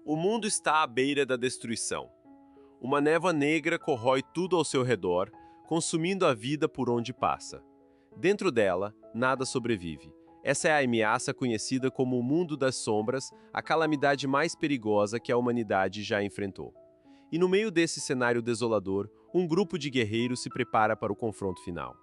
O mundo está à beira da destruição. Uma névoa negra corrói tudo ao seu redor, consumindo a vida por onde passa. Dentro dela, nada sobrevive. Essa é a ameaça conhecida como o mundo das sombras, a calamidade mais perigosa que a humanidade já enfrentou. E no meio desse cenário desolador, um grupo de guerreiros se prepara para o confronto final.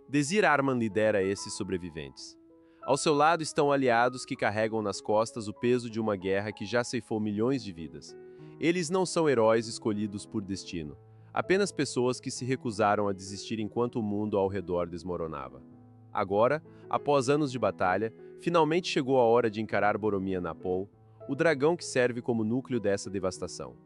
Desir Arman lidera esses sobreviventes. Ao seu lado estão aliados que carregam nas costas o peso de uma guerra que já ceifou milhões de vidas. Eles não são heróis escolhidos por destino, apenas pessoas que se recusaram a desistir enquanto o mundo ao redor desmoronava. Agora, após anos de batalha, finalmente chegou a hora de encarar Boromir Napol, o dragão que serve como núcleo dessa devastação.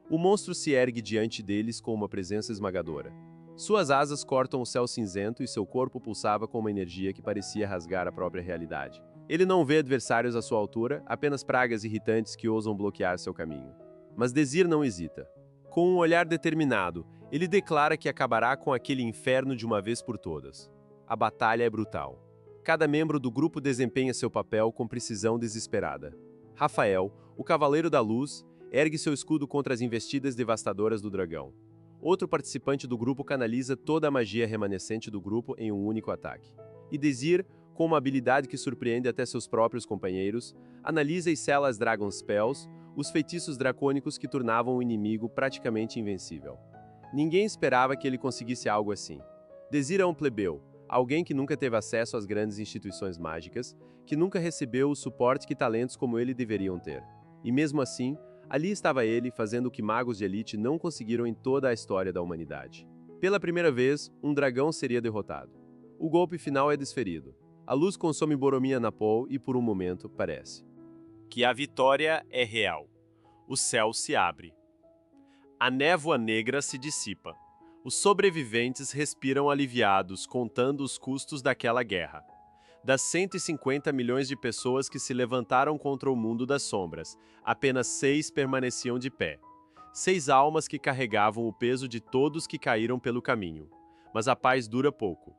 O monstro se ergue diante deles com uma presença esmagadora. Suas asas cortam o céu cinzento e seu corpo pulsava com uma energia que parecia rasgar a própria realidade. Ele não vê adversários à sua altura, apenas pragas irritantes que ousam bloquear seu caminho. Mas Desir não hesita. Com um olhar determinado, ele declara que acabará com aquele inferno de uma vez por todas. A batalha é brutal. Cada membro do grupo desempenha seu papel com precisão desesperada. Rafael, o Cavaleiro da Luz, ergue seu escudo contra as investidas devastadoras do dragão. Outro participante do grupo canaliza toda a magia remanescente do grupo em um único ataque. E Desir, com uma habilidade que surpreende até seus próprios companheiros, analisa e sela as Dragon Spells, os feitiços dracônicos que tornavam o inimigo praticamente invencível. Ninguém esperava que ele conseguisse algo assim. Desir é um plebeu, alguém que nunca teve acesso às grandes instituições mágicas, que nunca recebeu o suporte que talentos como ele deveriam ter. E mesmo assim, ali estava ele, fazendo o que magos de elite não conseguiram em toda a história da humanidade. Pela primeira vez, um dragão seria derrotado. O golpe final é desferido. A luz consome Boromir Napol e, por um momento, parece que a vitória é real. O céu se abre. A névoa negra se dissipa. Os sobreviventes respiram aliviados, contando os custos daquela guerra. Das 150 milhões de pessoas que se levantaram contra o mundo das sombras, apenas 6 permaneciam de pé. 6 almas que carregavam o peso de todos que caíram pelo caminho. Mas a paz dura pouco.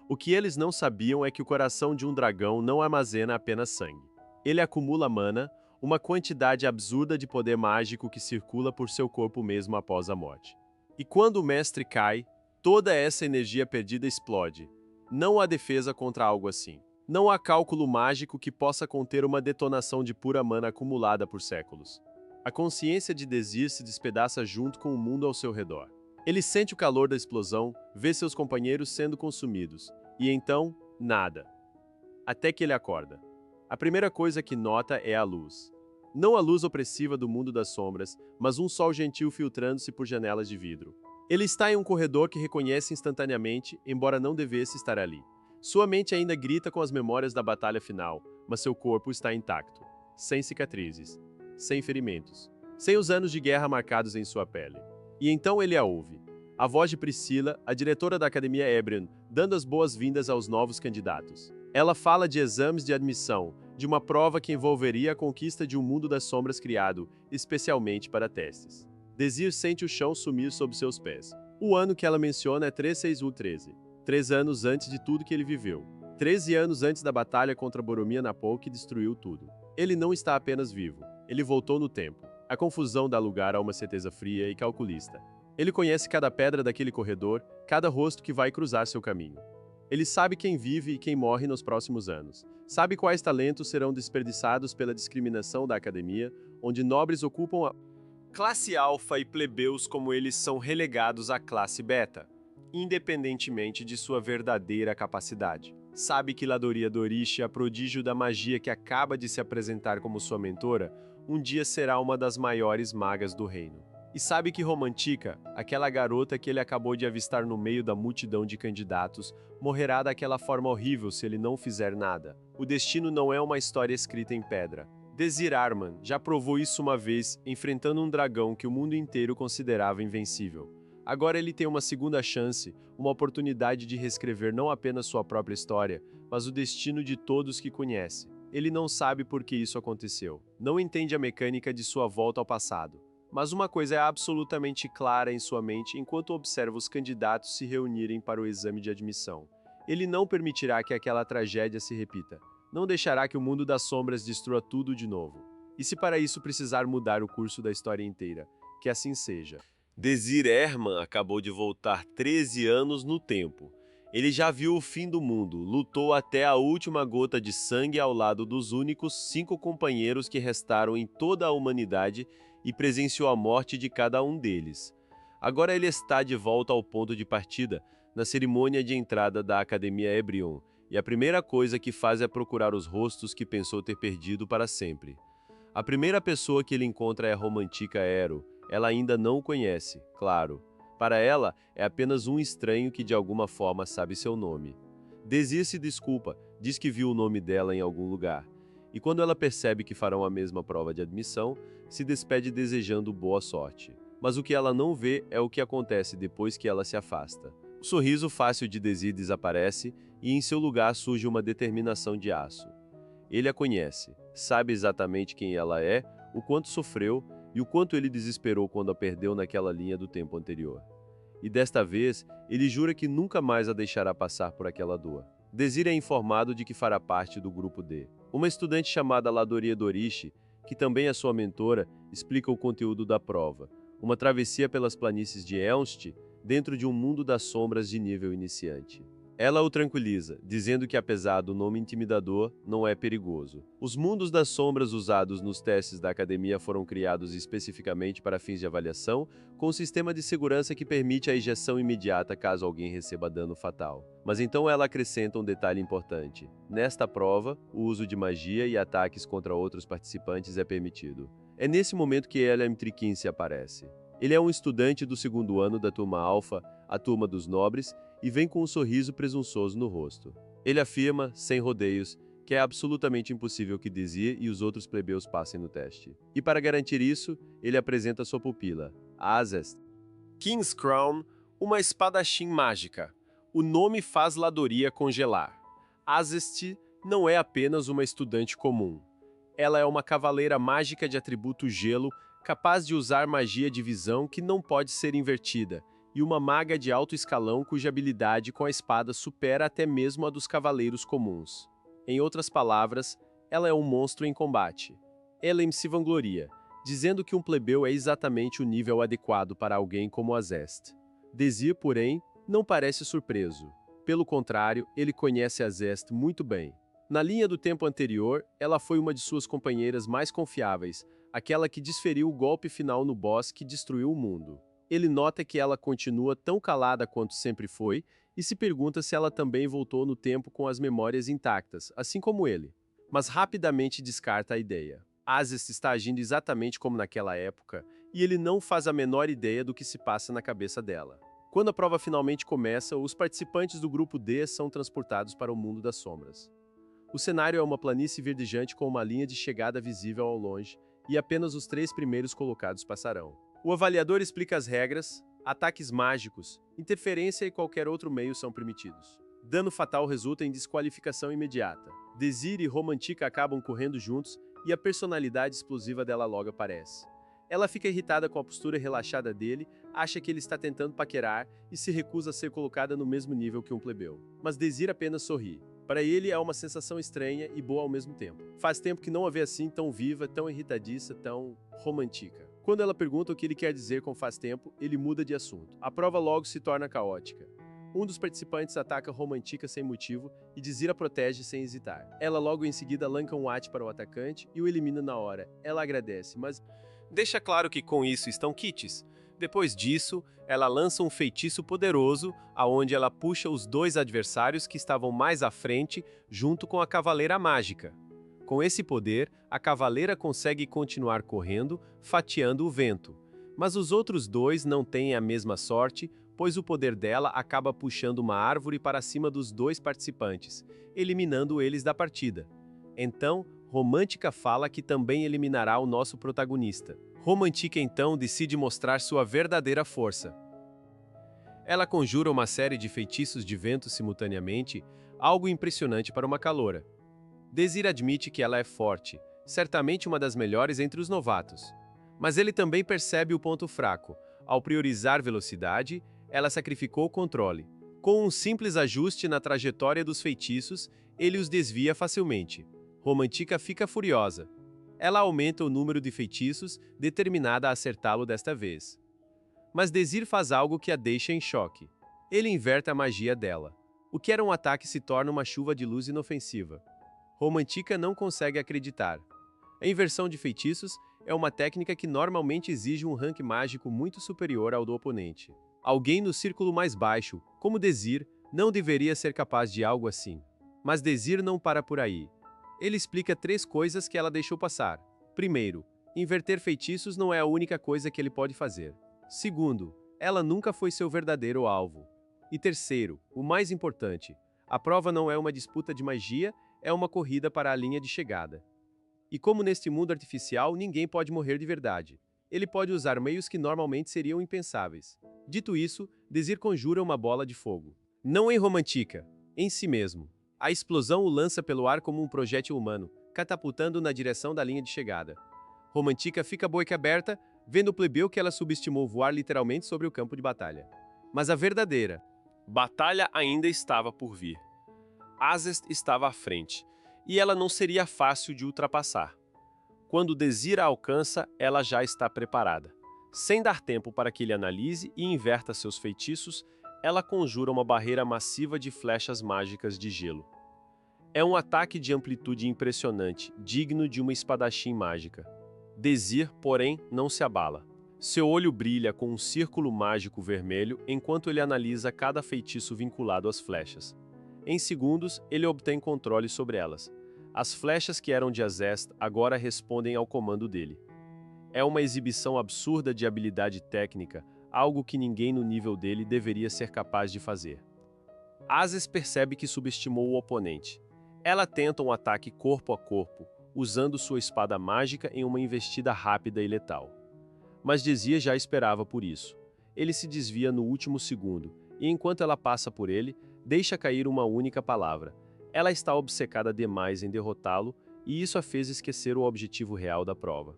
O que eles não sabiam é que o coração de um dragão não armazena apenas sangue. Ele acumula mana, uma quantidade absurda de poder mágico que circula por seu corpo mesmo após a morte. E quando o mestre cai, toda essa energia perdida explode. Não há defesa contra algo assim. Não há cálculo mágico que possa conter uma detonação de pura mana acumulada por séculos. A consciência de Desir se despedaça junto com o mundo ao seu redor. Ele sente o calor da explosão, vê seus companheiros sendo consumidos, e então, nada. Até que ele acorda. A primeira coisa que nota é a luz. Não a luz opressiva do mundo das sombras, mas um sol gentil filtrando-se por janelas de vidro. Ele está em um corredor que reconhece instantaneamente, embora não devesse estar ali. Sua mente ainda grita com as memórias da batalha final, mas seu corpo está intacto, sem cicatrizes, sem ferimentos, sem os anos de guerra marcados em sua pele. E então ele a ouve. A voz de Priscila, a diretora da Academia Eberron, dando as boas-vindas aos novos candidatos. Ela fala de exames de admissão, de uma prova que envolveria a conquista de um mundo das sombras criado, especialmente para testes. Desir sente o chão sumir sob seus pés. O ano que ela menciona é 3613. 3 anos antes de tudo que ele viveu. 13 anos antes da batalha contra Boromir Napol que destruiu tudo. Ele não está apenas vivo. Ele voltou no tempo. A confusão dá lugar a uma certeza fria e calculista. Ele conhece cada pedra daquele corredor, cada rosto que vai cruzar seu caminho. Ele sabe quem vive e quem morre nos próximos anos. Sabe quais talentos serão desperdiçados pela discriminação da academia, onde nobres ocupam a classe alfa e plebeus como eles são relegados à classe beta, independentemente de sua verdadeira capacidade. Sabe que Ladoria Doriche, a prodígio da magia que acaba de se apresentar como sua mentora, um dia será uma das maiores magas do reino. E sabe que Romantica, aquela garota que ele acabou de avistar no meio da multidão de candidatos, morrerá daquela forma horrível se ele não fizer nada. O destino não é uma história escrita em pedra. Desir Arman já provou isso uma vez, enfrentando um dragão que o mundo inteiro considerava invencível. Agora ele tem uma segunda chance, uma oportunidade de reescrever não apenas sua própria história, mas o destino de todos que conhece. Ele não sabe por que isso aconteceu, não entende a mecânica de sua volta ao passado. Mas uma coisa é absolutamente clara em sua mente enquanto observa os candidatos se reunirem para o exame de admissão. Ele não permitirá que aquela tragédia se repita. Não deixará que o mundo das sombras destrua tudo de novo. E se para isso precisar mudar o curso da história inteira, que assim seja. Desir Herman acabou de voltar 13 anos no tempo. Ele já viu o fim do mundo, lutou até a última gota de sangue ao lado dos únicos 5 companheiros que restaram em toda a humanidade e presenciou a morte de cada um deles. Agora ele está de volta ao ponto de partida, na cerimônia de entrada da Academia Ebrion, e a primeira coisa que faz é procurar os rostos que pensou ter perdido para sempre. A primeira pessoa que ele encontra é a Romantica Ero. Ela ainda não o conhece, claro. Para ela, é apenas um estranho que de alguma forma sabe seu nome. Desir se desculpa, diz que viu o nome dela em algum lugar. E quando ela percebe que farão a mesma prova de admissão, se despede desejando boa sorte. Mas o que ela não vê é o que acontece depois que ela se afasta. O sorriso fácil de Desir desaparece e em seu lugar surge uma determinação de aço. Ele a conhece, sabe exatamente quem ela é, o quanto sofreu e o quanto ele desesperou quando a perdeu naquela linha do tempo anterior. E desta vez, ele jura que nunca mais a deixará passar por aquela dor. Desir é informado de que fará parte do grupo D. Uma estudante chamada Ladoria Dorishi, que também é sua mentora, explica o conteúdo da prova. Uma travessia pelas planícies de Elst, dentro de um mundo das sombras de nível iniciante. Ela o tranquiliza, dizendo que apesar do nome intimidador, não é perigoso. Os mundos das sombras usados nos testes da academia foram criados especificamente para fins de avaliação, com um sistema de segurança que permite a ejeção imediata caso alguém receba dano fatal. Mas então ela acrescenta um detalhe importante. Nesta prova, o uso de magia e ataques contra outros participantes é permitido. É nesse momento que Elam Triquince aparece. Ele é um estudante do 2º ano da turma Alpha, a turma dos nobres, e vem com um sorriso presunçoso no rosto. Ele afirma, sem rodeios, que é absolutamente impossível que Desir e os outros plebeus passem no teste. E para garantir isso, ele apresenta sua pupila, Azest. King's Crown, uma espadachim mágica. O nome faz Ladoria congelar. Azest não é apenas uma estudante comum. Ela é uma cavaleira mágica de atributo gelo, capaz de usar magia de visão que não pode ser invertida, e uma maga de alto escalão cuja habilidade com a espada supera até mesmo a dos cavaleiros comuns. Em outras palavras, ela é um monstro em combate. Elam se vangloria, dizendo que um plebeu é exatamente o nível adequado para alguém como Azest. Desir, porém, não parece surpreso. Pelo contrário, ele conhece Azest muito bem. Na linha do tempo anterior, ela foi uma de suas companheiras mais confiáveis, aquela que desferiu o golpe final no boss que destruiu o mundo. Ele nota que ela continua tão calada quanto sempre foi e se pergunta se ela também voltou no tempo com as memórias intactas, assim como ele. Mas rapidamente descarta a ideia. Azest está agindo exatamente como naquela época e ele não faz a menor ideia do que se passa na cabeça dela. Quando a prova finalmente começa, os participantes do grupo D são transportados para o mundo das sombras. O cenário é uma planície verdejante com uma linha de chegada visível ao longe e apenas os 3 primeiros colocados passarão. O avaliador explica as regras, ataques mágicos, interferência e qualquer outro meio são permitidos. Dano fatal resulta em desqualificação imediata. Desir e Romantica acabam correndo juntos e a personalidade explosiva dela logo aparece. Ela fica irritada com a postura relaxada dele, acha que ele está tentando paquerar e se recusa a ser colocada no mesmo nível que um plebeu. Mas Desir apenas sorri. Para ele é uma sensação estranha e boa ao mesmo tempo. Faz tempo que não a vê assim tão viva, tão irritadiça, tão romântica. Quando ela pergunta o que ele quer dizer com faz tempo, ele muda de assunto. A prova logo se torna caótica. Um dos participantes ataca Romantica sem motivo e Desir a protege sem hesitar. Ela logo em seguida lança um ate para o atacante e o elimina na hora. Ela agradece, mas deixa claro que com isso estão quites. Depois disso, ela lança um feitiço poderoso, aonde ela puxa os 2 adversários que estavam mais à frente, junto com a Cavaleira Mágica. Com esse poder, a Cavaleira consegue continuar correndo, fatiando o vento. Mas os outros 2 não têm a mesma sorte, pois o poder dela acaba puxando uma árvore para cima dos 2 participantes, eliminando eles da partida. Então, Romântica fala que também eliminará o nosso protagonista. Romantica então decide mostrar sua verdadeira força. Ela conjura uma série de feitiços de vento simultaneamente, algo impressionante para uma caloura. Desir admite que ela é forte, certamente uma das melhores entre os novatos. Mas ele também percebe o ponto fraco. Ao priorizar velocidade, ela sacrificou o controle. Com um simples ajuste na trajetória dos feitiços, ele os desvia facilmente. Romantica fica furiosa. ela aumenta o número de feitiços, determinada a acertá-lo desta vez. Mas Désir faz algo que a deixa em choque. Ele inverte a magia dela. O que era um ataque se torna uma chuva de luz inofensiva. Romantica não consegue acreditar. A inversão de feitiços é uma técnica que normalmente exige um rank mágico muito superior ao do oponente. Alguém no círculo mais baixo, como Désir, não deveria ser capaz de algo assim. Mas Désir não para por aí. Ele explica 3 coisas que ela deixou passar. Primeiro, inverter feitiços não é a única coisa que ele pode fazer. Segundo, ela nunca foi seu verdadeiro alvo. E terceiro, o mais importante, a prova não é uma disputa de magia, é uma corrida para a linha de chegada. E como neste mundo artificial ninguém pode morrer de verdade, ele pode usar meios que normalmente seriam impensáveis. Dito isso, Désir conjura uma bola de fogo. Não em Romantica, em si mesmo. A explosão o lança pelo ar como um projétil humano, catapultando na direção da linha de chegada. Romantica fica boquiaberta, vendo o plebeu que ela subestimou voar literalmente sobre o campo de batalha. Mas a verdadeira batalha ainda estava por vir. Azest estava à frente, e ela não seria fácil de ultrapassar. Quando Désir a alcança, ela já está preparada. Sem dar tempo para que ele analise e inverta seus feitiços, ela conjura uma barreira massiva de flechas mágicas de gelo. É um ataque de amplitude impressionante, digno de uma espadachim mágica. Désir, porém, não se abala. Seu olho brilha com um círculo mágico vermelho enquanto ele analisa cada feitiço vinculado às flechas. Em segundos, ele obtém controle sobre elas. As flechas que eram de Azest agora respondem ao comando dele. É uma exibição absurda de habilidade técnica, algo que ninguém no nível dele deveria ser capaz de fazer. Azest percebe que subestimou o oponente. Ela tenta um ataque corpo a corpo, usando sua espada mágica em uma investida rápida e letal. Mas Désir já esperava por isso. Ele se desvia no último segundo, e enquanto ela passa por ele, deixa cair uma única palavra. Ela está obcecada demais em derrotá-lo, e isso a fez esquecer o objetivo real da prova.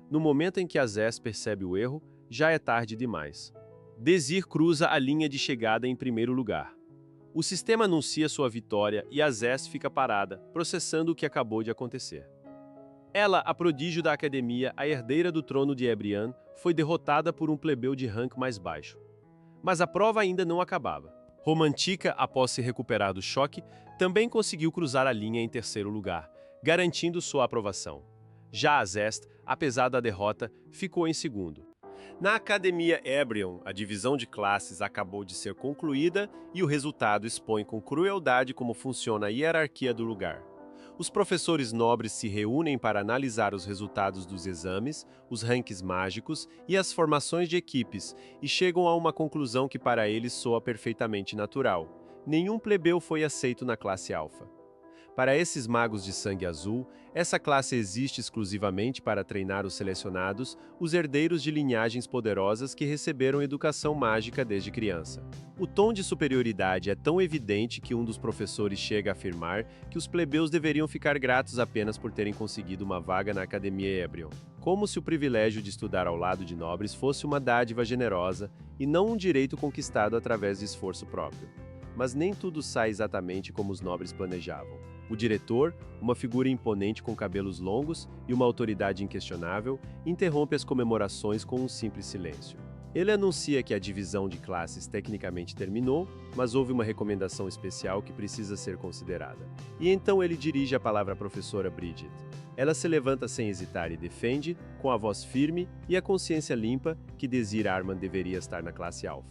No momento em que Azest percebe o erro, já é tarde demais. Désir cruza a linha de chegada em primeiro lugar. O sistema anuncia sua vitória e Azest fica parada, processando o que acabou de acontecer. Ela, a prodígio da academia, a herdeira do trono de Ebrian, foi derrotada por um plebeu de rank mais baixo. Mas a prova ainda não acabava. Romantica, após se recuperar do choque, também conseguiu cruzar a linha em terceiro lugar, garantindo sua aprovação. Já Azest, apesar da derrota, ficou em segundo. Na Academia Ebrion, a divisão de classes acabou de ser concluída e o resultado expõe com crueldade como funciona a hierarquia do lugar. Os professores nobres se reúnem para analisar os resultados dos exames, os ranks mágicos e as formações de equipes e chegam a uma conclusão que para eles soa perfeitamente natural. Nenhum plebeu foi aceito na classe alfa. Para esses magos de sangue azul, essa classe existe exclusivamente para treinar os selecionados, os herdeiros de linhagens poderosas que receberam educação mágica desde criança. O tom de superioridade é tão evidente que um dos professores chega a afirmar que os plebeus deveriam ficar gratos apenas por terem conseguido uma vaga na Academia Ebrion, como se o privilégio de estudar ao lado de nobres fosse uma dádiva generosa e não um direito conquistado através de esforço próprio. Mas nem tudo sai exatamente como os nobres planejavam. O diretor, uma figura imponente com cabelos longos e uma autoridade inquestionável, interrompe as comemorações com um simples silêncio. Ele anuncia que a divisão de classes tecnicamente terminou, mas houve uma recomendação especial que precisa ser considerada. E então ele dirige a palavra à professora Bridget. Ela se levanta sem hesitar e defende, com a voz firme e a consciência limpa, que Désir Arman deveria estar na classe alfa.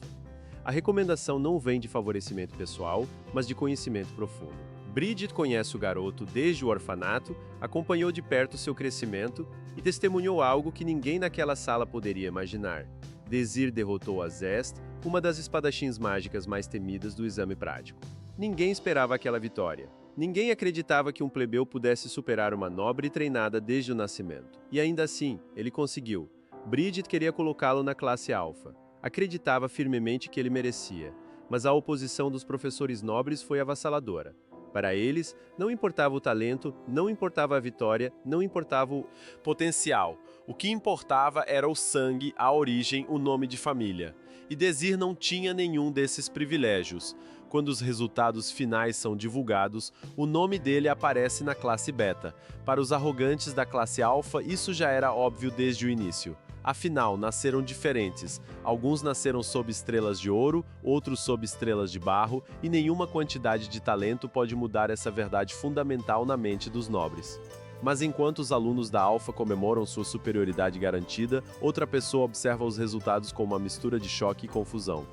A recomendação não vem de favorecimento pessoal, mas de conhecimento profundo. Bridget conhece o garoto desde o orfanato, acompanhou de perto seu crescimento e testemunhou algo que ninguém naquela sala poderia imaginar. Désir derrotou Azest, uma das espadachins mágicas mais temidas do exame prático. Ninguém esperava aquela vitória. Ninguém acreditava que um plebeu pudesse superar uma nobre treinada desde o nascimento. E ainda assim, ele conseguiu. Bridget queria colocá-lo na classe alfa. Acreditava firmemente que ele merecia, mas a oposição dos professores nobres foi avassaladora. Para eles, não importava o talento, não importava a vitória, não importava o potencial. O que importava era o sangue, a origem, o nome de família. E Désir não tinha nenhum desses privilégios. quando os resultados finais são divulgados, o nome dele aparece na classe beta. Para os arrogantes da classe alfa, isso já era óbvio desde o início. Afinal, nasceram diferentes. Alguns nasceram sob estrelas de ouro, outros sob estrelas de barro, e nenhuma quantidade de talento pode mudar essa verdade fundamental na mente dos nobres. Mas enquanto os alunos da Alpha comemoram sua superioridade garantida, outra pessoa observa os resultados com uma mistura de choque e confusão.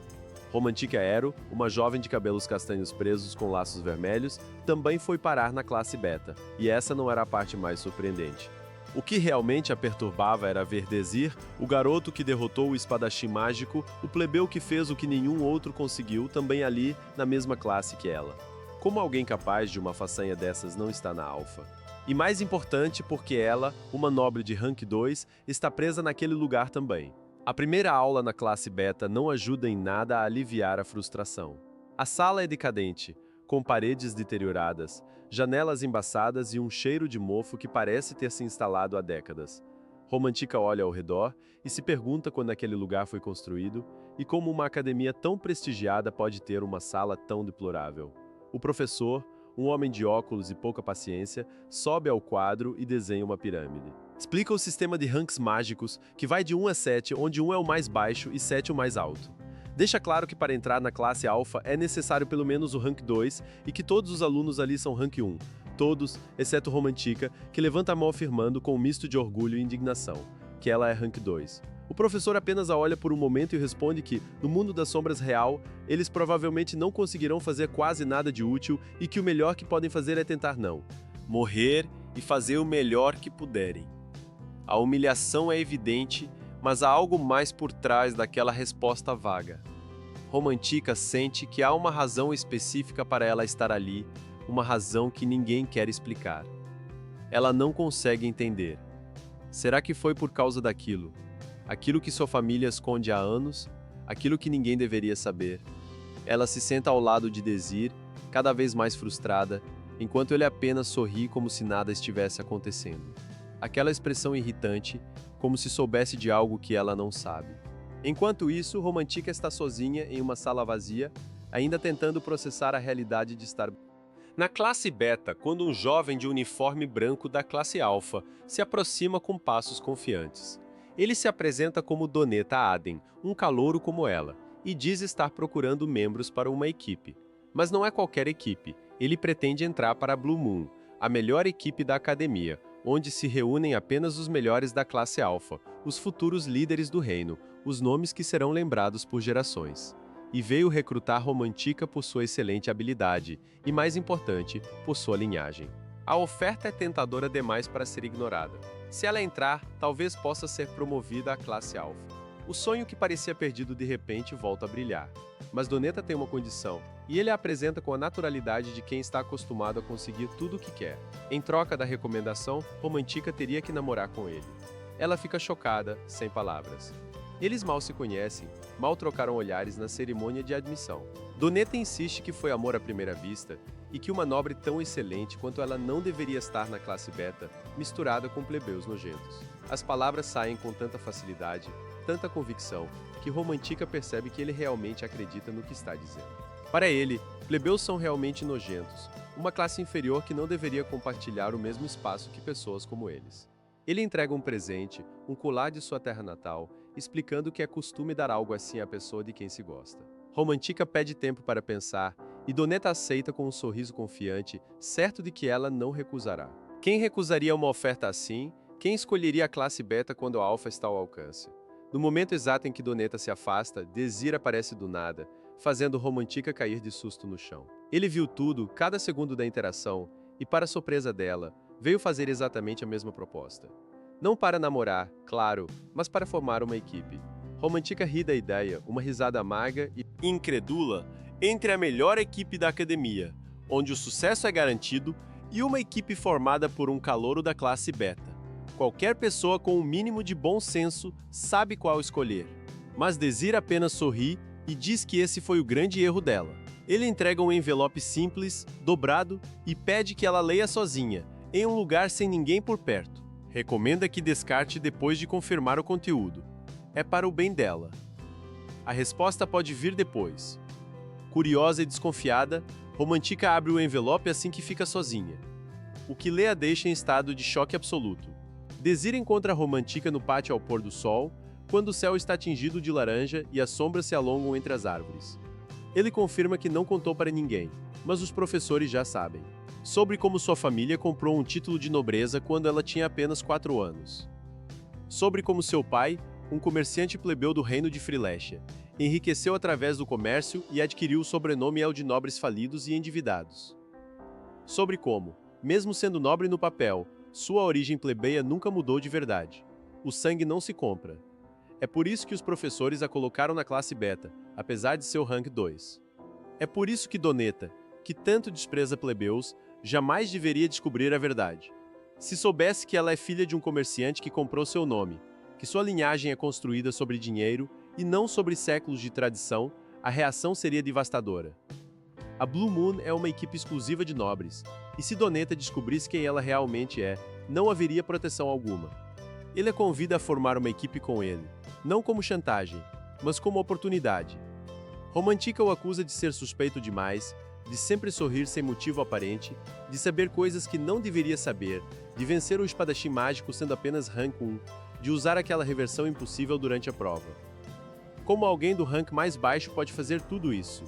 Romantique Aero, uma jovem de cabelos castanhos presos com laços vermelhos, também foi parar na classe beta, e essa não era a parte mais surpreendente. O que realmente a perturbava era ver Desir, o garoto que derrotou o espadachim mágico, o plebeu que fez o que nenhum outro conseguiu, também ali, na mesma classe que ela. Como alguém capaz de uma façanha dessas não está na Alpha? E mais importante porque ela, uma nobre de rank 2, está presa naquele lugar também. A primeira aula na classe beta não ajuda em nada a aliviar a frustração. A sala é decadente, com paredes deterioradas, janelas embaçadas e um cheiro de mofo que parece ter se instalado há décadas. Romantica olha ao redor e se pergunta quando aquele lugar foi construído e como uma academia tão prestigiada pode ter uma sala tão deplorável. O professor, um homem de óculos e pouca paciência, sobe ao quadro e desenha uma pirâmide. Explica o sistema de ranks mágicos, que vai de 1 a 7, onde 1 é o mais baixo e 7 o mais alto. Deixa claro que para entrar na classe Alpha é necessário pelo menos o rank 2 e que todos os alunos ali são rank 1. Todos, exceto Romantica, que levanta a mão afirmando com um misto de orgulho e indignação, que ela é rank 2. O professor apenas a olha por um momento e responde que, no mundo das sombras real, eles provavelmente não conseguirão fazer quase nada de útil e que o melhor que podem fazer é tentar não. Morrer e fazer o melhor que puderem. A humilhação é evidente, mas há algo mais por trás daquela resposta vaga. Romantica sente que há uma razão específica para ela estar ali, uma razão que ninguém quer explicar. Ela não consegue entender. Será que foi por causa daquilo? Aquilo que sua família esconde há anos? Aquilo que ninguém deveria saber? Ela se senta ao lado de Desir, cada vez mais frustrada, enquanto ele apenas sorri como se nada estivesse acontecendo. Aquela expressão irritante, como se soubesse de algo que ela não sabe. Enquanto isso, Romantica está sozinha em uma sala vazia, ainda tentando processar a realidade de estar... Na classe beta, quando um jovem de uniforme branco da classe alfa se aproxima com passos confiantes. Ele se apresenta como Doneta Aden, um calouro como ela, e diz estar procurando membros para uma equipe. Mas não é qualquer equipe, ele pretende entrar para a Blue Moon, a melhor equipe da academia, onde se reúnem apenas os melhores da classe alfa, os futuros líderes do reino, os nomes que serão lembrados por gerações. E veio recrutar Romantica por sua excelente habilidade e, mais importante, por sua linhagem. A oferta é tentadora demais para ser ignorada. Se ela entrar, talvez possa ser promovida à classe alfa. O sonho que parecia perdido de repente volta a brilhar. Mas Doneta tem uma condição, e ele a apresenta com a naturalidade de quem está acostumado a conseguir tudo o que quer. Em troca da recomendação, Romantica teria que namorar com ele. Ela fica chocada, sem palavras. Eles mal se conhecem, mal trocaram olhares na cerimônia de admissão. Doneta insiste que foi amor à primeira vista e que uma nobre tão excelente quanto ela não deveria estar na classe beta, misturada com plebeus nojentos. As palavras saem com tanta facilidade, tanta convicção, que Romantica percebe que ele realmente acredita no que está dizendo. Para ele, plebeus são realmente nojentos, uma classe inferior que não deveria compartilhar o mesmo espaço que pessoas como eles. Ele entrega um presente, um colar de sua terra natal, explicando que é costume dar algo assim à pessoa de quem se gosta. Romantica pede tempo para pensar, e Doneta aceita com um sorriso confiante, certo de que ela não recusará. Quem recusaria uma oferta assim? Quem escolheria a classe beta quando a alfa está ao alcance? No momento exato em que Doneta se afasta, Desir aparece do nada, fazendo Romantica cair de susto no chão. Ele viu tudo, cada segundo da interação, e para surpresa dela, veio fazer exatamente a mesma proposta. Não para namorar, claro, mas para formar uma equipe. Romantica ri da ideia, uma risada amarga e incredula, entre a melhor equipe da academia, onde o sucesso é garantido, e uma equipe formada por um calouro da classe beta. Qualquer pessoa com um mínimo de bom senso sabe qual escolher. Mas Desir apenas sorri e diz que esse foi o grande erro dela. Ele entrega um envelope simples, dobrado, e pede que ela leia sozinha, em um lugar sem ninguém por perto. Recomenda que descarte depois de confirmar o conteúdo. É para o bem dela. A resposta pode vir depois. Curiosa e desconfiada, Romantica abre o envelope assim que fica sozinha. O que lê a deixa em estado de choque absoluto. Desir encontra Romantica no pátio ao pôr do sol, quando o céu está tingido de laranja e as sombras se alongam entre as árvores. Ele confirma que não contou para ninguém, mas os professores já sabem. Sobre como sua família comprou um título de nobreza quando ela tinha apenas 4 anos. Sobre como seu pai, um comerciante plebeu do reino de Frilécia, enriqueceu através do comércio e adquiriu o sobrenome El de nobres falidos e endividados. Sobre como, mesmo sendo nobre no papel, sua origem plebeia nunca mudou de verdade. O sangue não se compra. É por isso que os professores a colocaram na classe beta, apesar de seu rank 2. É por isso que Doneta, que tanto despreza plebeus, jamais deveria descobrir a verdade. Se soubesse que ela é filha de um comerciante que comprou seu nome, que sua linhagem é construída sobre dinheiro e não sobre séculos de tradição, a reação seria devastadora. A Blue Moon é uma equipe exclusiva de nobres, e se Doneta descobrisse quem ela realmente é, não haveria proteção alguma. Ele a convida a formar uma equipe com ele, não como chantagem, mas como oportunidade. Romantica o acusa de ser suspeito demais, de sempre sorrir sem motivo aparente, de saber coisas que não deveria saber, de vencer o espadachim mágico sendo apenas rank 1, de usar aquela reversão impossível durante a prova. Como alguém do rank mais baixo pode fazer tudo isso?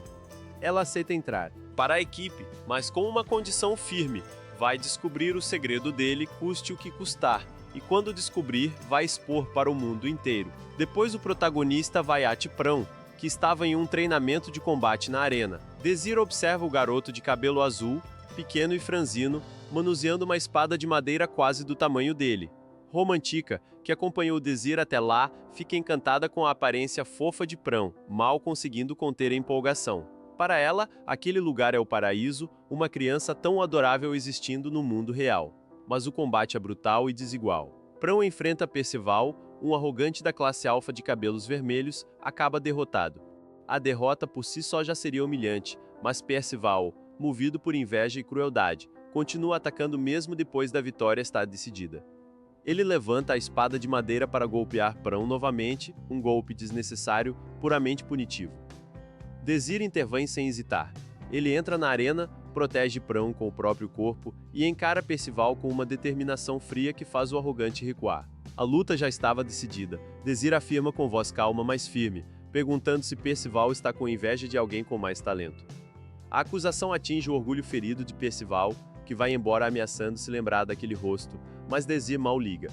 Ela aceita entrar para a equipe, mas com uma condição firme: vai descobrir o segredo dele, custe o que custar, e quando descobrir, vai expor para o mundo inteiro. Depois o protagonista vai a Tiprão, que estava em um treinamento de combate na arena. Desir observa o garoto de cabelo azul, pequeno e franzino, manuseando uma espada de madeira quase do tamanho dele. Romantica, que acompanhou Desir até lá, fica encantada com a aparência fofa de Prão, mal conseguindo conter a empolgação. Para ela, aquele lugar é o paraíso, uma criança tão adorável existindo no mundo real. Mas o combate é brutal e desigual. Prão enfrenta Percival, um arrogante da classe alfa de cabelos vermelhos, acaba derrotado. A derrota por si só já seria humilhante, mas Percival, movido por inveja e crueldade, continua atacando mesmo depois da vitória estar decidida. Ele levanta a espada de madeira para golpear Prão novamente, um golpe desnecessário, puramente punitivo. Desir intervém sem hesitar. Ele entra na arena, protege Prão com o próprio corpo e encara Percival com uma determinação fria que faz o arrogante recuar. A luta já estava decidida. Desir afirma com voz calma, mas firme, perguntando se Percival está com inveja de alguém com mais talento. A acusação atinge o orgulho ferido de Percival, que vai embora ameaçando se lembrar daquele rosto, mas Desir mal liga.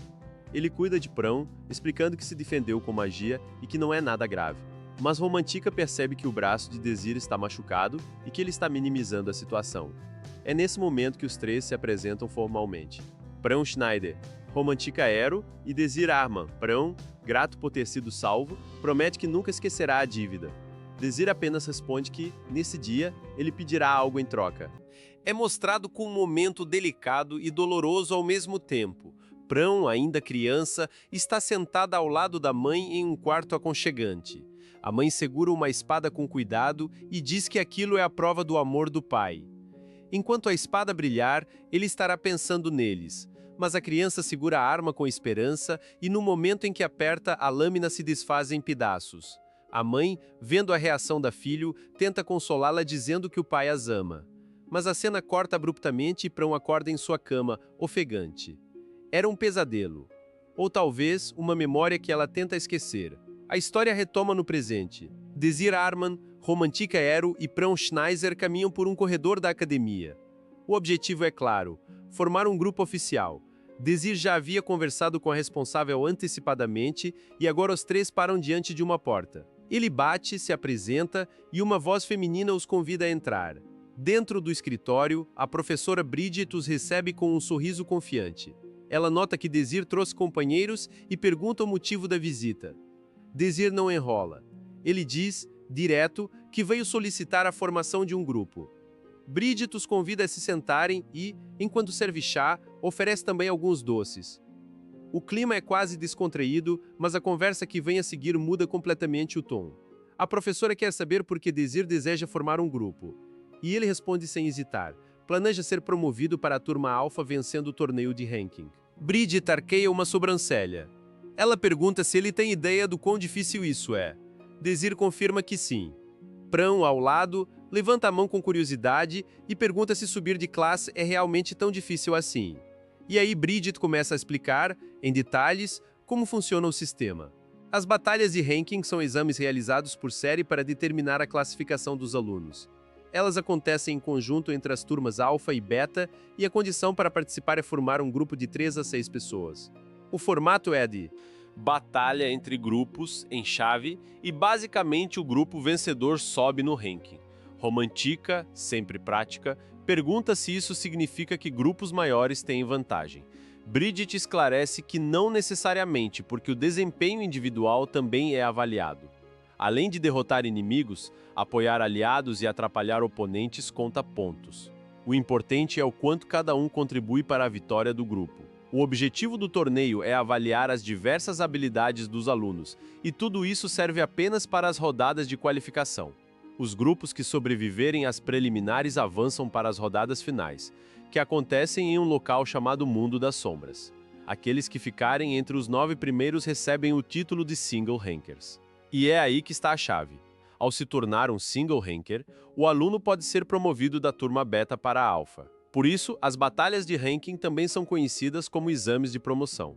Ele cuida de Prão, explicando que se defendeu com magia e que não é nada grave. Mas Romantica percebe que o braço de Desir está machucado e que ele está minimizando a situação. É nesse momento que os três se apresentam formalmente. Prão Schneider, Romantica Aero e Desir Arman. Prão, grato por ter sido salvo, promete que nunca esquecerá a dívida. Desir apenas responde que, nesse dia, ele pedirá algo em troca. É mostrado com um momento delicado e doloroso ao mesmo tempo. Prão, ainda criança, está sentada ao lado da mãe em um quarto aconchegante. A mãe segura uma espada com cuidado e diz que aquilo é a prova do amor do pai. Enquanto a espada brilhar, ele estará pensando neles. Mas a criança segura a arma com esperança e no momento em que aperta, a lâmina se desfaz em pedaços. A mãe, vendo a reação da filha, tenta consolá-la dizendo que o pai as ama. Mas a cena corta abruptamente e Prão acorda em sua cama, ofegante. Era um pesadelo. Ou talvez uma memória que ela tenta esquecer. A história retoma no presente. Desir Arman, Romantica Aero e Prão Schneider caminham por um corredor da academia. O objetivo é claro: formar um grupo oficial. Desir já havia conversado com a responsável antecipadamente e agora os três param diante de uma porta. Ele bate, se apresenta e uma voz feminina os convida a entrar. Dentro do escritório, a professora Bridget os recebe com um sorriso confiante. Ela nota que Desir trouxe companheiros e pergunta o motivo da visita. Desir não enrola. Ele diz, direto, que veio solicitar a formação de um grupo. Bridget os convida a se sentarem e, enquanto serve chá, oferece também alguns doces. O clima é quase descontraído, mas a conversa que vem a seguir muda completamente o tom. A professora quer saber por que Desir deseja formar um grupo. E ele responde sem hesitar. Planeja ser promovido para a turma alfa vencendo o torneio de ranking. Bridget arqueia uma sobrancelha. Ela pergunta se ele tem ideia do quão difícil isso é. Desir confirma que sim. Pran, ao lado, levanta a mão com curiosidade e pergunta se subir de classe é realmente tão difícil assim. E aí Bridget começa a explicar, em detalhes, como funciona o sistema. As batalhas de ranking são exames realizados por série para determinar a classificação dos alunos. Elas acontecem em conjunto entre as turmas Alpha e Beta, e a condição para participar é formar um grupo de 3 a 6 pessoas. O formato é de batalha entre grupos em chave e basicamente o grupo vencedor sobe no ranking. Romantica, sempre prática, pergunta se isso significa que grupos maiores têm vantagem. Bridget esclarece que não necessariamente, porque o desempenho individual também é avaliado. Além de derrotar inimigos, apoiar aliados e atrapalhar oponentes conta pontos. O importante é o quanto cada um contribui para a vitória do grupo. O objetivo do torneio é avaliar as diversas habilidades dos alunos, e tudo isso serve apenas para as rodadas de qualificação. Os grupos que sobreviverem às preliminares avançam para as rodadas finais, que acontecem em um local chamado Mundo das Sombras. Aqueles que ficarem entre os 9 primeiros recebem o título de Single Rankers. E é aí que está a chave. Ao se tornar um Single Ranker, o aluno pode ser promovido da turma Beta para a Alpha. Por isso, as batalhas de ranking também são conhecidas como exames de promoção.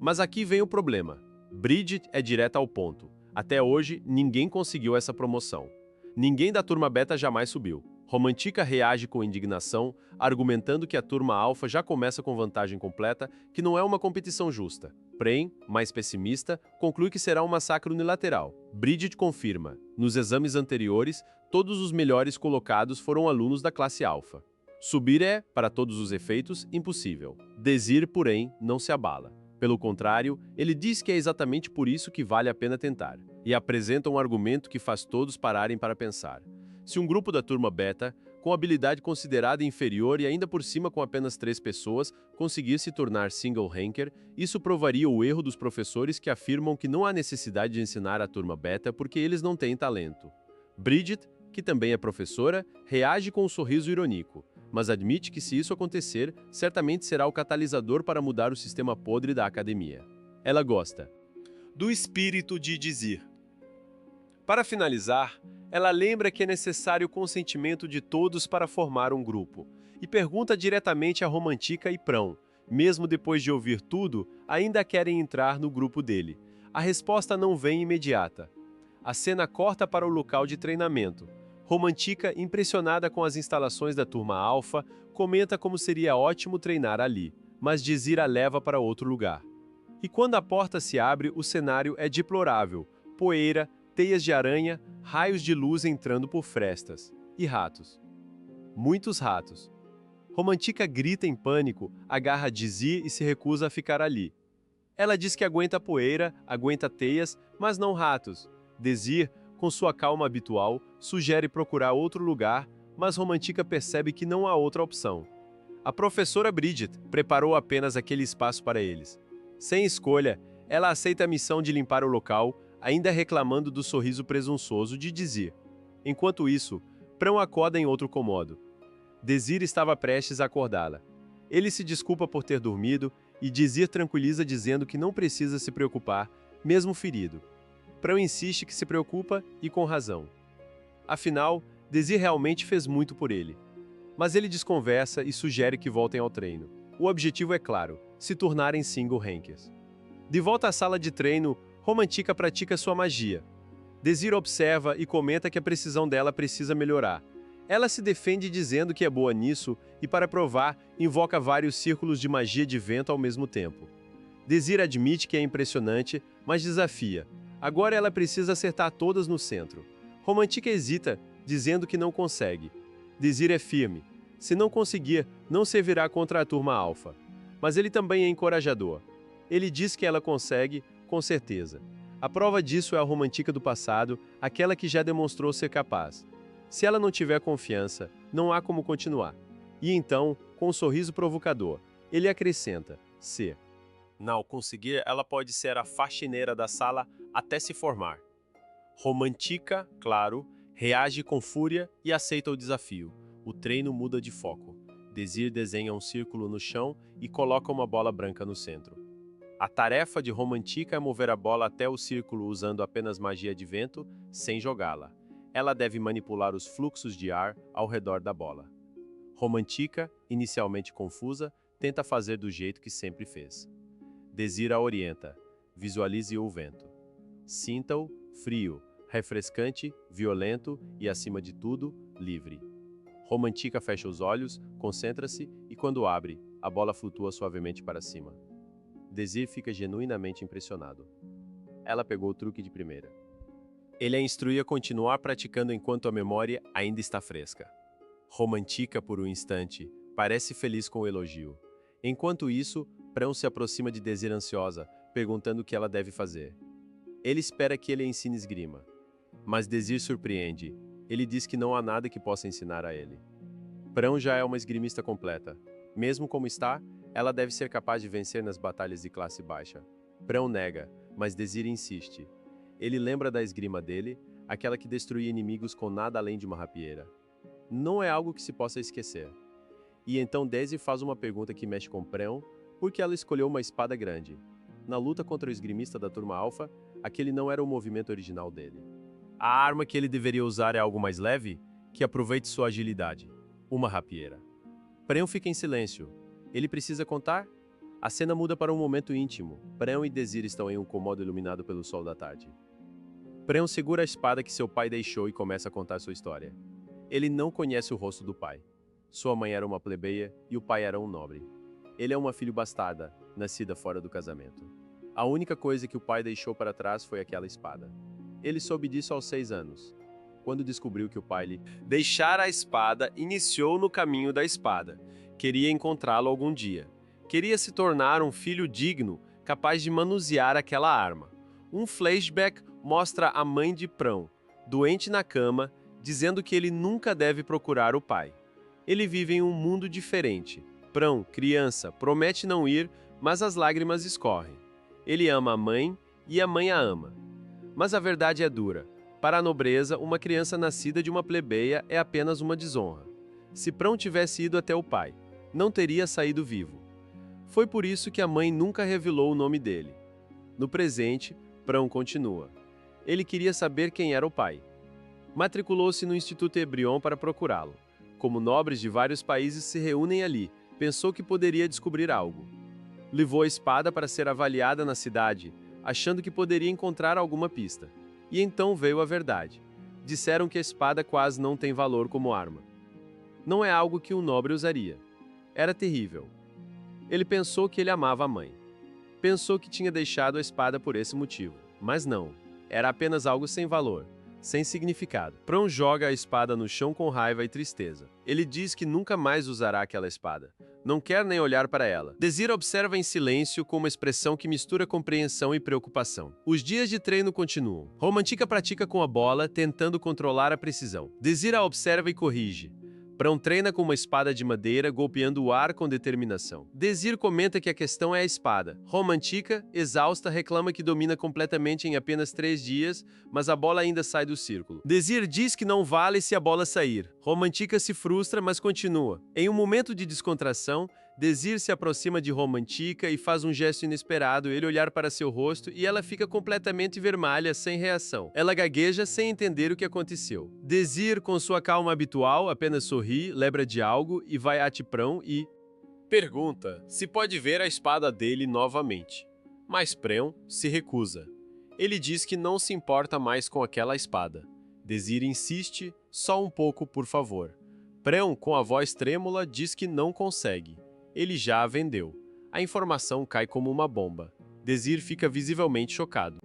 Mas aqui vem o problema. Bridget é direta ao ponto. Até hoje, ninguém conseguiu essa promoção. Ninguém da turma Beta jamais subiu. Romantica reage com indignação, argumentando que a turma Alpha já começa com vantagem completa, que não é uma competição justa. Pran, mais pessimista, conclui que será um massacre unilateral. Bridget confirma. Nos exames anteriores, todos os melhores colocados foram alunos da classe Alpha. Subir é, para todos os efeitos, impossível. Desir, porém, não se abala. Pelo contrário, ele diz que é exatamente por isso que vale a pena tentar, e apresenta um argumento que faz todos pararem para pensar. Se um grupo da turma Beta, com habilidade considerada inferior e ainda por cima com apenas 3 pessoas, conseguir se tornar Single Ranker, isso provaria o erro dos professores que afirmam que não há necessidade de ensinar a turma Beta porque eles não têm talento. Bridget, que também é professora, reage com um sorriso irônico, mas admite que se isso acontecer, certamente será o catalisador para mudar o sistema podre da academia. Ela gosta do espírito de dizer. Para finalizar, ela lembra que é necessário o consentimento de todos para formar um grupo, e pergunta diretamente a Romantica e Pran, mesmo depois de ouvir tudo, ainda querem entrar no grupo dele. A resposta não vem imediata. A cena corta para o local de treinamento. Romantica, impressionada com as instalações da turma Alpha, comenta como seria ótimo treinar ali, mas Dizir a leva para outro lugar. E quando a porta se abre, o cenário é deplorável. Poeira, teias de aranha, raios de luz entrando por frestas. E ratos. Muitos ratos. Romantica grita em pânico, agarra Dizir e se recusa a ficar ali. Ela diz que aguenta poeira, aguenta teias, mas não ratos. Dizir, com sua calma habitual, sugere procurar outro lugar, mas Romantica percebe que não há outra opção. A professora Bridget preparou apenas aquele espaço para eles. Sem escolha, ela aceita a missão de limpar o local, ainda reclamando do sorriso presunçoso de Dizir. Enquanto isso, Pran acorda em outro cômodo. Dizir estava prestes a acordá-la. Ele se desculpa por ter dormido e Dizir tranquiliza dizendo que não precisa se preocupar, mesmo ferido. Pran insiste que se preocupa e com razão. Afinal, Dizir realmente fez muito por ele. Mas ele desconversa e sugere que voltem ao treino. O objetivo é claro, se tornarem Single Rankers. De volta à sala de treino, Romantica pratica sua magia. Dizir observa e comenta que a precisão dela precisa melhorar. Ela se defende dizendo que é boa nisso e, para provar, invoca vários círculos de magia de vento ao mesmo tempo. Dizir admite que é impressionante, mas desafia. Agora ela precisa acertar todas no centro. Romantica hesita, dizendo que não consegue. Dizir é firme. Se não conseguir, não servirá contra a turma Alpha. Mas ele também é encorajador. Ele diz que ela consegue, com certeza. A prova disso é a Romantica do passado, aquela que já demonstrou ser capaz. Se ela não tiver confiança, não há como continuar. E então, com um sorriso provocador, ele acrescenta, se não conseguir, ela pode ser a faxineira da sala até se formar. Romantica, claro, reage com fúria e aceita o desafio. O treino muda de foco. Dizir desenha um círculo no chão e coloca uma bola branca no centro. A tarefa de Romantica é mover a bola até o círculo usando apenas magia de vento, sem jogá-la. Ela deve manipular os fluxos de ar ao redor da bola. Romantica, inicialmente confusa, tenta fazer do jeito que sempre fez. Desir a orienta. Visualize o vento. Sinta-o frio, refrescante, violento e, acima de tudo, livre. Romantica fecha os olhos, concentra-se e, quando abre, a bola flutua suavemente para cima. Desir fica genuinamente impressionado. Ela pegou o truque de primeira. Ele a instrui a continuar praticando enquanto a memória ainda está fresca. Romantica por um instante, parece feliz com o elogio. Enquanto isso, Prão se aproxima de Desir ansiosa, perguntando o que ela deve fazer. Ele espera que ele a ensine esgrima. Mas Desir surpreende. Ele diz que não há nada que possa ensinar a ele. Prão já é uma esgrimista completa. Mesmo como está, ela deve ser capaz de vencer nas batalhas de classe baixa. Prão nega, mas Desir insiste. Ele lembra da esgrima dele, aquela que destruía inimigos com nada além de uma rapieira. Não é algo que se possa esquecer. E então Desir faz uma pergunta que mexe com Prão, porque ela escolheu uma espada grande. Na luta contra o esgrimista da turma Alpha, aquele não era o movimento original dele. A arma que ele deveria usar é algo mais leve, que aproveite sua agilidade. Uma rapieira. Prão fica em silêncio. Ele precisa contar? A cena muda para um momento íntimo. Prão e Desir estão em um cômodo iluminado pelo sol da tarde. Prão segura a espada que seu pai deixou e começa a contar sua história. Ele não conhece o rosto do pai. Sua mãe era uma plebeia e o pai era um nobre. Ele é uma filha bastarda, nascida fora do casamento. A única coisa que o pai deixou para trás foi aquela espada. Ele soube disso aos 6 anos. Quando descobriu que o pai lhe deixara a espada, iniciou no caminho da espada. Queria encontrá-lo algum dia. Queria se tornar um filho digno, capaz de manusear aquela arma. Um flashback mostra a mãe de Prão, doente na cama, dizendo que ele nunca deve procurar o pai. Ele vive em um mundo diferente. Prão, criança, promete não ir, mas as lágrimas escorrem. Ele ama a mãe e a mãe a ama. Mas a verdade é dura. Para a nobreza, uma criança nascida de uma plebeia é apenas uma desonra. Se Prão tivesse ido até o pai, não teria saído vivo. Foi por isso que a mãe nunca revelou o nome dele. No presente, Prão continua. Ele queria saber quem era o pai. Matriculou-se no Instituto Ebrion para procurá-lo. Como nobres de vários países se reúnem ali, pensou que poderia descobrir algo. Levou a espada para ser avaliada na cidade, achando que poderia encontrar alguma pista. E então veio a verdade. Disseram que a espada quase não tem valor como arma. Não é algo que um nobre usaria. Era terrível. Ele pensou que ele amava a mãe. Pensou que tinha deixado a espada por esse motivo. Mas não. Era apenas algo sem valor, sem significado. Prão joga a espada no chão com raiva e tristeza. Ele diz que nunca mais usará aquela espada. Não quer nem olhar para ela. Desir observa em silêncio com uma expressão que mistura compreensão e preocupação. Os dias de treino continuam. Romantica pratica com a bola, tentando controlar a precisão. Desir a observa e corrige. Prão treina com uma espada de madeira, golpeando o ar com determinação. Desir comenta que a questão é a espada. Romantica, exausta, reclama que domina completamente em apenas 3 dias, mas a bola ainda sai do círculo. Desir diz que não vale se a bola sair. Romantica se frustra, mas continua. Em um momento de descontração, Desir se aproxima de Romantica e faz um gesto inesperado, ele olhar para seu rosto e ela fica completamente vermelha, sem reação. Ela gagueja sem entender o que aconteceu. Desir, com sua calma habitual, apenas sorri, lembra de algo e vai a Prão e pergunta se pode ver a espada dele novamente. Mas Prão se recusa. Ele diz que não se importa mais com aquela espada. Desir insiste, só um pouco, por favor. Prão, com a voz trêmula, diz que não consegue. Ele já a vendeu. A informação cai como uma bomba. Desir fica visivelmente chocado.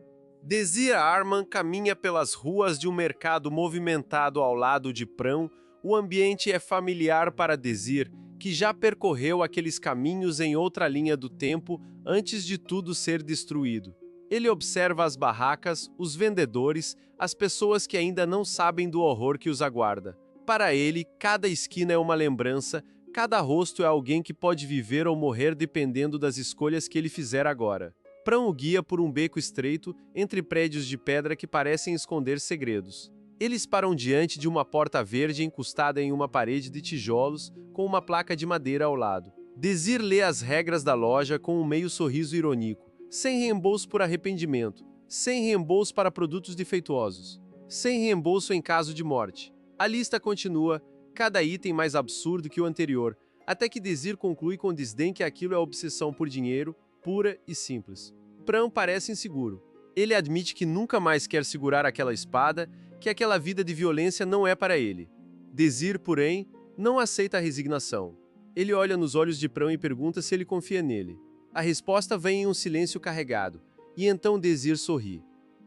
Desir Arman caminha pelas ruas de um mercado movimentado ao lado de Prão. O ambiente é familiar para Desir, que já percorreu aqueles caminhos em outra linha do tempo antes de tudo ser destruído. Ele observa as barracas, os vendedores, as pessoas que ainda não sabem do horror que os aguarda. Para ele, cada esquina é uma lembrança, cada rosto é alguém que pode viver ou morrer dependendo das escolhas que ele fizer agora. Prão o guia por um beco estreito entre prédios de pedra que parecem esconder segredos. Eles param diante de uma porta verde encostada em uma parede de tijolos com uma placa de madeira ao lado. Desir lê as regras da loja com um meio sorriso irônico. Sem reembolso por arrependimento. Sem reembolso para produtos defeituosos. sem reembolso em caso de morte. A lista continua, cada item mais absurdo que o anterior, até que Desir conclui com desdém que aquilo é obsessão por dinheiro, pura e simples. Pran parece inseguro. Ele admite que nunca mais quer segurar aquela espada, que aquela vida de violência não é para ele. Desir, porém, não aceita a resignação. Ele olha nos olhos de Pran e pergunta se ele confia nele. A resposta vem em um silêncio carregado, e então Desir sorri.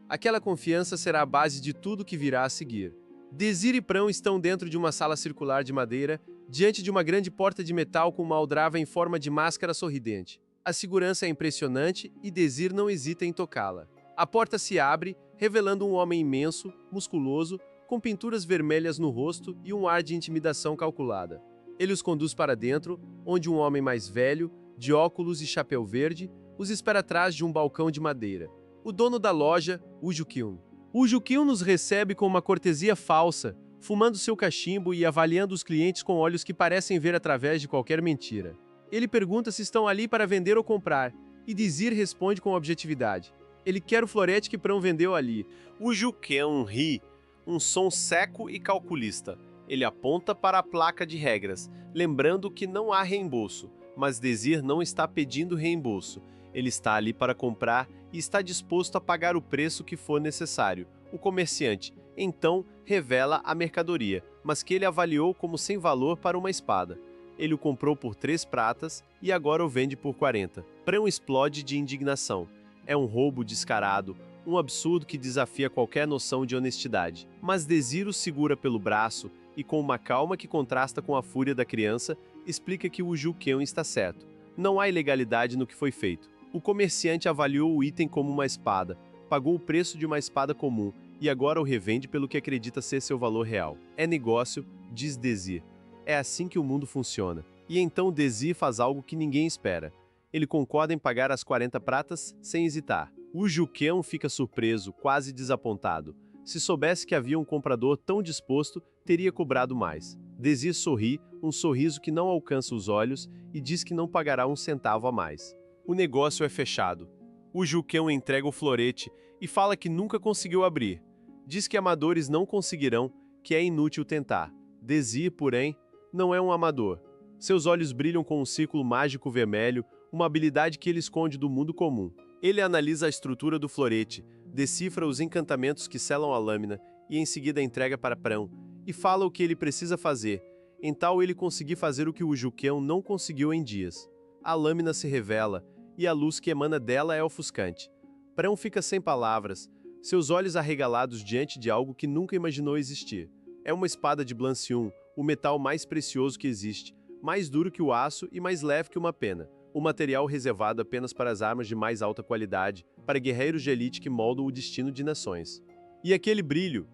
Aquela confiança será a base de tudo que virá a seguir. Desir e Pran estão dentro de uma sala circular de madeira, diante de uma grande porta de metal com uma aldrava em forma de máscara sorridente. A segurança é impressionante e Desir não hesita em tocá-la. A porta se abre, revelando um homem imenso, musculoso, com pinturas vermelhas no rosto e um ar de intimidação calculada. Ele os conduz para dentro, onde um homem mais velho, de óculos e chapéu verde, os espera atrás de um balcão de madeira. O dono da loja, Uju Kyun. Uju Kyun nos recebe com uma cortesia falsa, fumando seu cachimbo e avaliando os clientes com olhos que parecem ver através de qualquer mentira. Ele pergunta se estão ali para vender ou comprar, e Desir responde com objetividade. Ele quer o florete que Pran vendeu ali. Uju Kyun ri, um som seco e calculista. Ele aponta para a placa de regras, lembrando que não há reembolso, mas Desir não está pedindo reembolso. Ele está ali para comprar e está disposto a pagar o preço que for necessário. O comerciante, então, revela a mercadoria, mas que ele avaliou como sem valor para uma espada. Ele o comprou por 3 pratas e agora o vende por 40. Pran explode de indignação. É um roubo descarado, um absurdo que desafia qualquer noção de honestidade. Mas Desir o segura pelo braço e, com uma calma que contrasta com a fúria da criança, explica que o Ju Kyun está certo. Não há ilegalidade no que foi feito. O comerciante avaliou o item como uma espada, pagou o preço de uma espada comum e agora o revende pelo que acredita ser seu valor real. É negócio, diz Desir. É assim que o mundo funciona. E então Desir faz algo que ninguém espera. Ele concorda em pagar as 40 pratas sem hesitar. O Ju Kyun fica surpreso, quase desapontado. Se soubesse que havia um comprador tão disposto, teria cobrado mais. Desir sorri, um sorriso que não alcança os olhos, e diz que não pagará um centavo a mais. O negócio é fechado. O Ju Kyun entrega o florete e fala que nunca conseguiu abrir. Diz que amadores não conseguirão, que é inútil tentar. Desir, porém, não é um amador. Seus olhos brilham com um círculo mágico vermelho, uma habilidade que ele esconde do mundo comum. Ele analisa a estrutura do florete, decifra os encantamentos que selam a lâmina e em seguida entrega para Pran, e fala o que ele precisa fazer, em tal ele conseguir fazer o que o Ju Kyun não conseguiu em dias. A lâmina se revela, e a luz que emana dela é ofuscante. Pran fica sem palavras, seus olhos arregalados diante de algo que nunca imaginou existir. É uma espada de Blancium, o metal mais precioso que existe, mais duro que o aço e mais leve que uma pena. O material reservado apenas para as armas de mais alta qualidade, para guerreiros de elite que moldam o destino de nações. E aquele brilho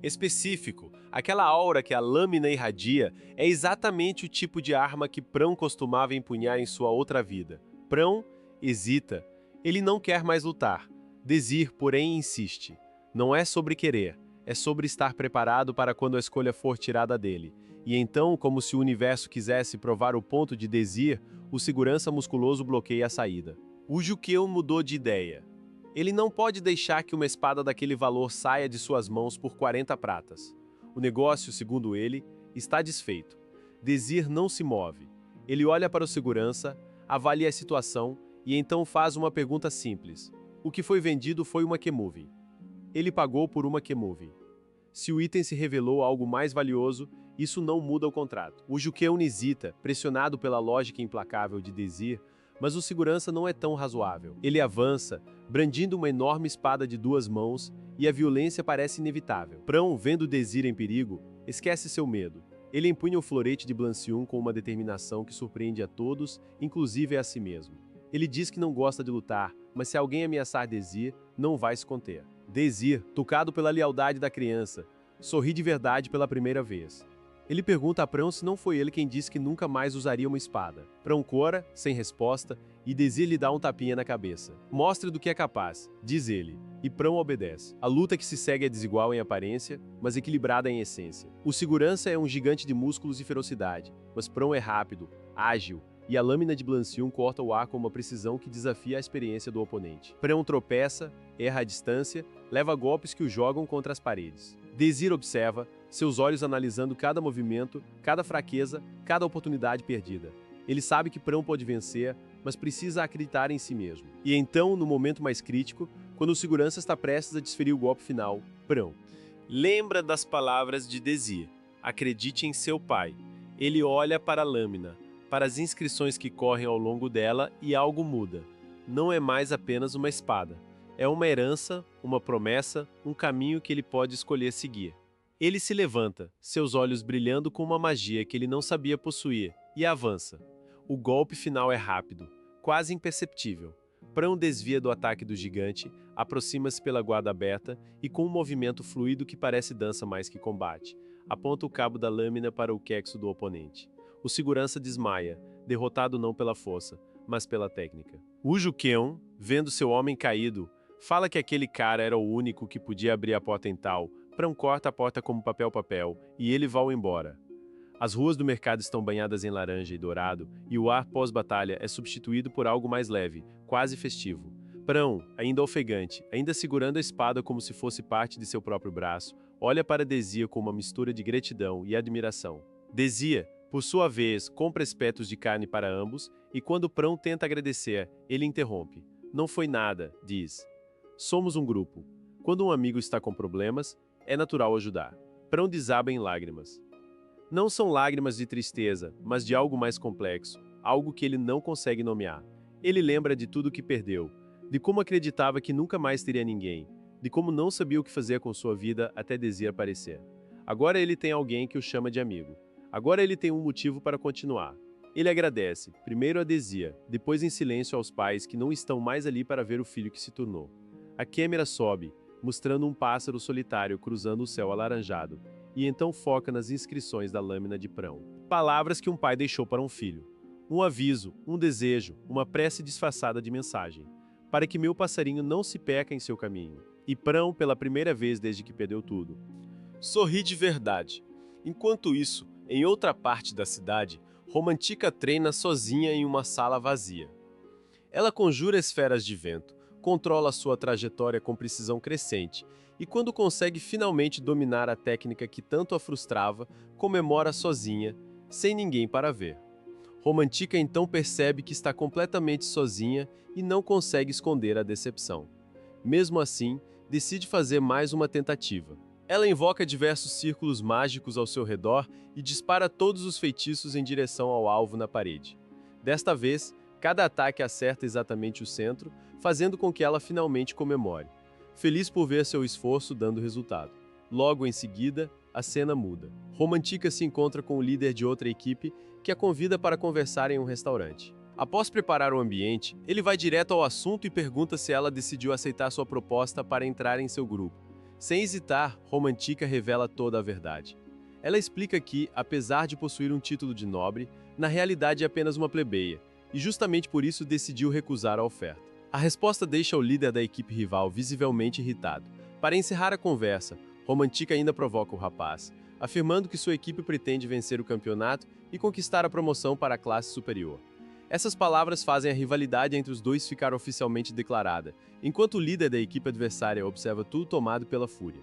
específico, aquela aura que a lâmina irradia, é exatamente o tipo de arma que Pran costumava empunhar em sua outra vida. Pran hesita. Ele não quer mais lutar. Desir, porém, insiste. Não é sobre querer, é sobre estar preparado para quando a escolha for tirada dele. E então, como se o universo quisesse provar o ponto de Desir, o segurança musculoso bloqueia a saída. O Ju Kyun mudou de ideia. Ele não pode deixar que uma espada daquele valor saia de suas mãos por 40 pratas. O negócio, segundo ele, está desfeito. Desir não se move. Ele olha para o segurança, avalia a situação e então faz uma pergunta simples. O que foi vendido foi uma Kemovin. Ele pagou por uma Kemovin. Se o item se revelou algo mais valioso, isso não muda o contrato. O Ju Kyun hesita, pressionado pela lógica implacável de Desir, mas o segurança não é tão razoável. Ele avança, brandindo uma enorme espada de 2 mãos, e a violência parece inevitável. Pran, vendo Desir em perigo, esquece seu medo. Ele empunha o florete de Blancium com uma determinação que surpreende a todos, inclusive a si mesmo. Ele diz que não gosta de lutar, mas se alguém ameaçar Desir, não vai se conter. Desir, tocado pela lealdade da criança, sorri de verdade pela primeira vez. Ele pergunta a Pran se não foi ele quem disse que nunca mais usaria uma espada. Pran cora, sem resposta, e Desir lhe dá um tapinha na cabeça. Mostre do que é capaz, diz ele, e Pran obedece. A luta que se segue é desigual em aparência, mas equilibrada em essência. O segurança é um gigante de músculos e ferocidade, mas Pran é rápido, ágil, e a lâmina de Blancium corta o ar com uma precisão que desafia a experiência do oponente. Pran tropeça, erra a distância, leva golpes que o jogam contra as paredes. Desir observa, seus olhos analisando cada movimento, cada fraqueza, cada oportunidade perdida. Ele sabe que Prão pode vencer, mas precisa acreditar em si mesmo. E então, no momento mais crítico, quando o segurança está prestes a desferir o golpe final, Prão lembra das palavras de Desir. Acredite em seu pai. Ele olha para a lâmina, para as inscrições que correm ao longo dela e algo muda. Não é mais apenas uma espada. É uma herança, uma promessa, um caminho que ele pode escolher seguir. Ele se levanta, seus olhos brilhando com uma magia que ele não sabia possuir, e avança. O golpe final é rápido, quase imperceptível. Prão desvia do ataque do gigante, aproxima-se pela guarda aberta e com um movimento fluido que parece dança mais que combate, aponta o cabo da lâmina para o quexo do oponente. O segurança desmaia, derrotado não pela força, mas pela técnica. O Juqueon, vendo seu homem caído, fala que aquele cara era o único que podia abrir a porta em tal. Prão corta a porta como papel e ele vai embora. As ruas do mercado estão banhadas em laranja e dourado e o ar pós-batalha é substituído por algo mais leve, quase festivo. Prão, ainda ofegante, ainda segurando a espada como se fosse parte de seu próprio braço, olha para Desir com uma mistura de gratidão e admiração. Desir, por sua vez, compra espetos de carne para ambos e quando Prão tenta agradecer, ele interrompe. Não foi nada, diz. Somos um grupo. Quando um amigo está com problemas, é natural ajudar. Prão desaba em lágrimas. Não são lágrimas de tristeza, mas de algo mais complexo, algo que ele não consegue nomear. Ele lembra de tudo que perdeu, de como acreditava que nunca mais teria ninguém, de como não sabia o que fazer com sua vida até Desir aparecer. Agora ele tem alguém que o chama de amigo. Agora ele tem um motivo para continuar. Ele agradece, primeiro a Desir, depois em silêncio aos pais que não estão mais ali para ver o filho que se tornou. A câmera sobe, mostrando um pássaro solitário cruzando o céu alaranjado, e então foca nas inscrições da lâmina de Prão. Palavras que um pai deixou para um filho. Um aviso, um desejo, uma prece disfarçada de mensagem. Para que meu passarinho não se perca em seu caminho. E Prão, pela primeira vez desde que perdeu tudo, sorri de verdade. Enquanto isso, em outra parte da cidade, Romantica treina sozinha em uma sala vazia. Ela conjura esferas de vento, controla sua trajetória com precisão crescente, e quando consegue finalmente dominar a técnica que tanto a frustrava, comemora sozinha, sem ninguém para ver. Romantica então percebe que está completamente sozinha e não consegue esconder a decepção. Mesmo assim, decide fazer mais uma tentativa. Ela invoca diversos círculos mágicos ao seu redor e dispara todos os feitiços em direção ao alvo na parede. Desta vez, cada ataque acerta exatamente o centro, fazendo com que ela finalmente comemore, feliz por ver seu esforço dando resultado. Logo em seguida, a cena muda. Romantica se encontra com o líder de outra equipe que a convida para conversar em um restaurante. Após preparar o ambiente, ele vai direto ao assunto e pergunta se ela decidiu aceitar sua proposta para entrar em seu grupo. Sem hesitar, Romantica revela toda a verdade. Ela explica que, apesar de possuir um título de nobre, na realidade é apenas uma plebeia, e justamente por isso decidiu recusar a oferta. A resposta deixa o líder da equipe rival visivelmente irritado. Para encerrar a conversa, Romantica ainda provoca o rapaz, afirmando que sua equipe pretende vencer o campeonato e conquistar a promoção para a classe superior. Essas palavras fazem a rivalidade entre os dois ficar oficialmente declarada, enquanto o líder da equipe adversária observa tudo tomado pela fúria.